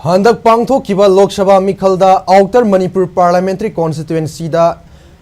Handak pangthokkiba Lok Sabha mikhalda Outer Manipur Parliamentary Constituency da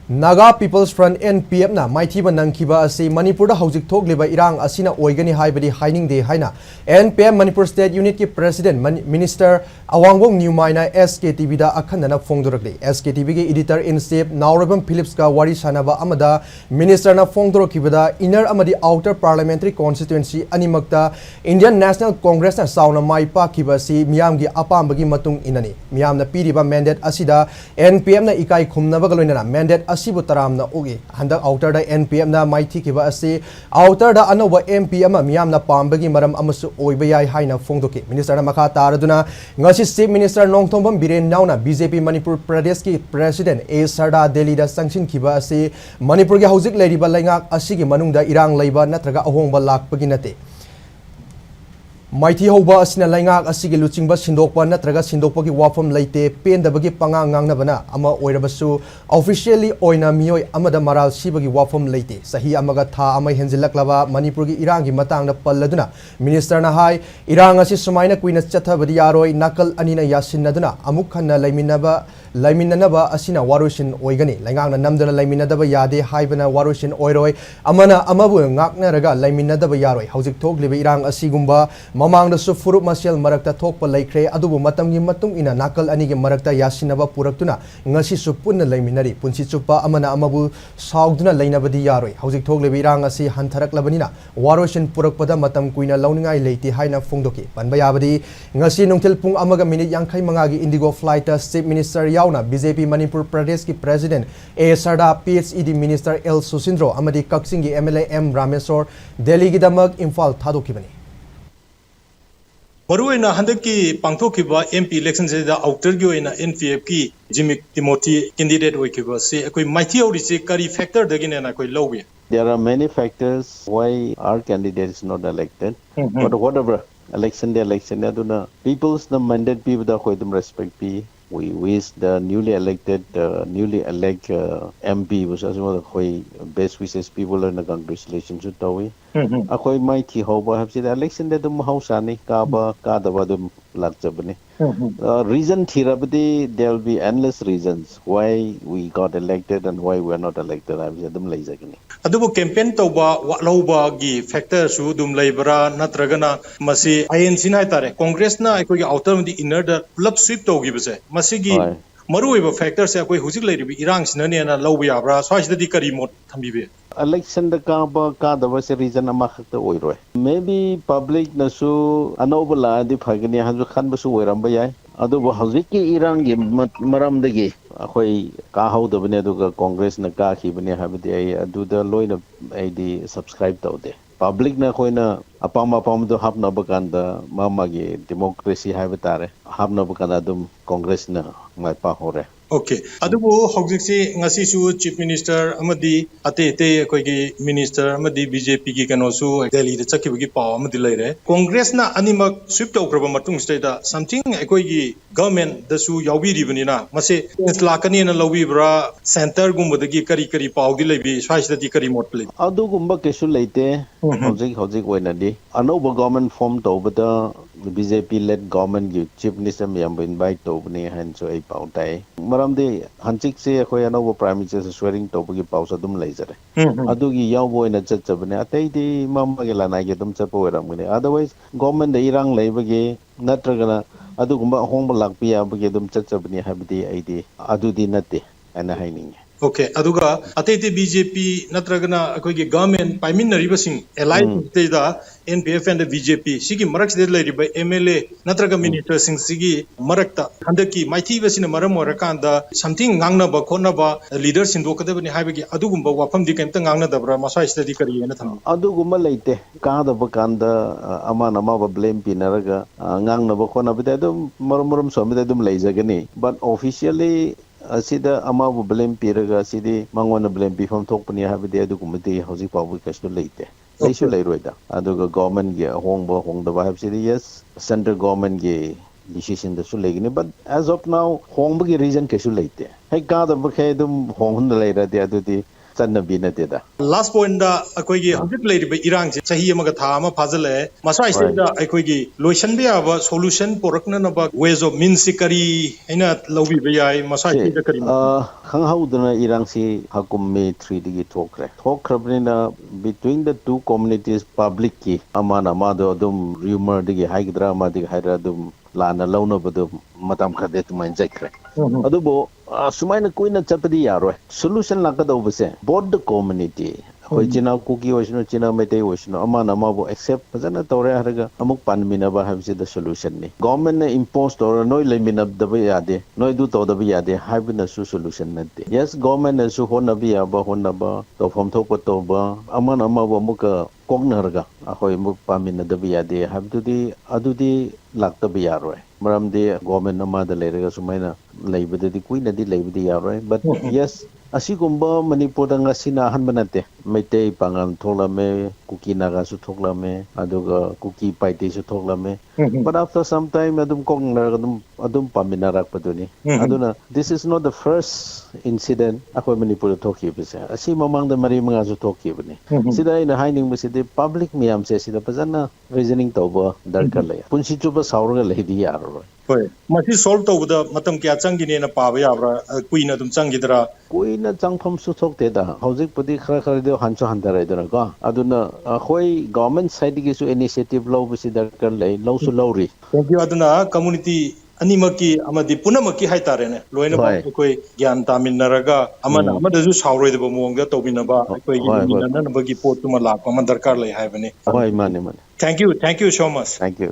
Naga People's Front NPF na maithiba nangkhiba asi Manipur da houjik thokliba erang ashina oigani haibadi hainingde haina NPF Manipur State Unit ki President Minister Awangbou Newmai na SKTV da akhanana phongdorakle SKTV ki Editor in Chief Naurabam Phillips ka wari sanaba amada Minister na phongdorokibada inner amadi Outer Parliamentary Constituency animakta Indian National Congress na sauna mai pakiba si miyamgi apambagi matung inani miyamna piriba mandate asida NPF na ikai khumnaba galoina mandate asibu taramna ugi handak outer da NPF na maiti kiba asi outer da anoba MPM miyamna pambagi maram amasu oiba yai haina phongdoki minister na makha taraduna ngasi chief minister nongthombam biren nauna BJP Manipur Pradesh ki president A Sarda Delhi da sanction kiba asi Manipur gi houjik leiriba laingak asigi manungda irang leiba natraga ahongba lakpagi nate Mighty Hoba Asina Langak Asigi Luchingba Sindokpa Natraga Sindokpa ki wafam leite pen dabagi panga ngangna bana ama oirabasu officially oina mioi amada maral sibagi wafam leite sahi amaga tha ama henjilaklaba Manipur gi irang gi matangna palladuna minister na hai irang asi sumaina kuina chathabadi yaroi nakal anina yasinaduna amuk khanna laiminaba asina warusin oigani langangna namdana laiminadaba yade haibana warusin oiroi amana amabu ngakna raga laiminadaba yaroi houjik thokliba irang asigumba Mamang da su furup masial marakta thokpa laikre adubu matamgi matung ina nakal anigi marakta yasinaba puraktuna ngasi su punna laiminari punsi chupa amana amabu saugduna lainabadi yaroi houjik thokliba irang asi hantharaklabanina warosin purakpada matam kuina launingai leiti haina phongdoki panba yabadi ngasi nungthil pung amaga minute 35 gi Indigo flight chief minister yauna BJP Manipur Pradesh ki president A Sarda PhD minister L Susindro amadi Kakching gi MLA M Rameswar Delhi gi damak Imphal thadokibani Maruina handaki pangthokkiba MP election se da outer gi oina NPF ki Jimmy Timothy candidate oikiba se akoi maithi auri se kari factor dagine na koi lowi. There are many factors why our candidate is not elected. But whatever election aduna people's the mandate people da koi dum respect pi. We wish the newly elect MP was as well koi best wishes people and congratulations to tawi. Akoi mighty hoba have said election de dum hausani kaba kadaba dum lakjabani. Reason thirabadi there will be endless reasons why we got elected and why we are not elected. I've said them laizagani. Adubu campaign tauba walauba gi factor su dum laibra natragana masi INC na tare Congress na akoi outer di inner da club sweep taugi base masigi maruiba factor se akoi hujik lairibi irang sinane na lawbi abra swaisda di kari mot thambibe election the ka se reason ama khakta oiroi maybe public na su anobala di phagani haju khan basu oiram ba yai adu bo hojik ki irang gi maram dagi akhoi ka haudabane adu Congress na ka khibane habdi ai adu da loina ai di subscribe tawde public na khoina apam do hapna bakanda mamagi democracy haibtare hapna bakanda dum Congress na mai pa hore. Okay. Adubu houjik si ngasi su chief minister amadi ate koi gi minister amadi BJP gi kano su Delhi da chakki gi paw amadi leire Congress na animak sweep tawkraba matung state da something koi gi government da su yawbi ribani na mase lakani na lawi bra center gumba da gi kari paw di lebi swais da di kari mot play adu gumba kesu leite houjik oina di anoba government form tawbada BJP led government gi chief minister yam invite tawbani han so ai paw tai maramde hanchik se khoi anoba prime minister swearing tawbagi paw sa dum leizare adugi yawbo ina chabane atai di mamma ge lana ge dum chapo eram gane otherwise government de irang leibage natragana adugumba hongba lakpi abage dum chabane habdi aidi adudi natte ana haining. Okay, aduga ate BJP natragana akoi gi government paiminariba sing allied da NPF and the BJP sigi marak de leriba MLA natraga minister sing sigi marakta handaki maithiba sina maram orakanda something ngangna ba khona ba leader sindokadabani haibagi adugumba wafam di kemta ngangna dabra masai study kari na tham adugumba leite ka da bakanda amana ma ba blame pinaraga ngangna ba khona ba dum marum somida dum leizagani but officially asida amabu blame piraga asidi mangwana blame bifam thokpani habide adugumati hoji pabu kastu leite leisu leiroida aduga government ge hongda ba habsidi yes central government ge decision da su legini but as of now hongba ge reason kastu leite hai ka da ba khe dum hongun leira de adudi ꯆꯠꯅꯕꯤ ꯅꯠꯇꯦꯗ Last point da akoigi hojik leiriba irang je chahi amaga tha ama phajale masai state da akoigi loisan be aba solution porakna na ba ways of means kari haina lobi be yai masai state da kari khanghaudana irang si hakum me 3 digi thokhrabnina between the two communities public ki amana ma do dum rumor digi haigdra ma digi haira dum lana launa badu matam khade tumain jakre adubo sumaina kuina chapadi yaroi solution lakadobase both the community hoi china kuki oisno china mete oisno amana ma bo accept fazana tore haraga amuk panmina ba habse the solution ni government ne impose or noi lemina dabe yade noi du to dabe yade habina su solution nate yes government ne su hona bi aba to form thok to ba amana ma bo muka koknarga ahoi muk pamina dabe yade adudi lakta bi yaroi maramde government ma da lerega sumaina leibadadi kuina di leibadi yaroi but yes asigumba Manipur da ngasina hanba nate maitei pangan tholame kuki naga su tholame aduga kuki paite su tholame but after some time adum kongnar adum paminarak paduni aduna this is not the first incident akoi Manipur thoki bise asi mamang da mari mga su thoki bani sida ina haining biside public miyam se sida pajana reasoning tawba darkar lay punsi chuba saurga leidi yaro Hoi masi solve tawda matam kya changine na paaba yabra kuina dum changidra kuina changpham su thokte da houjik pudi khara de hancho handare dra ko aduna khoi government side gi su initiative law bisi darkar lay law su lawri thank you aduna community animaki amadi punamaki haitare ne loina ba koi gyan taminaraga amana amada ju sauroi de mongga tobina ba koi gi minana na bagi pot tuma la pa man darkar lay haibane hoi mane thank you so much thank you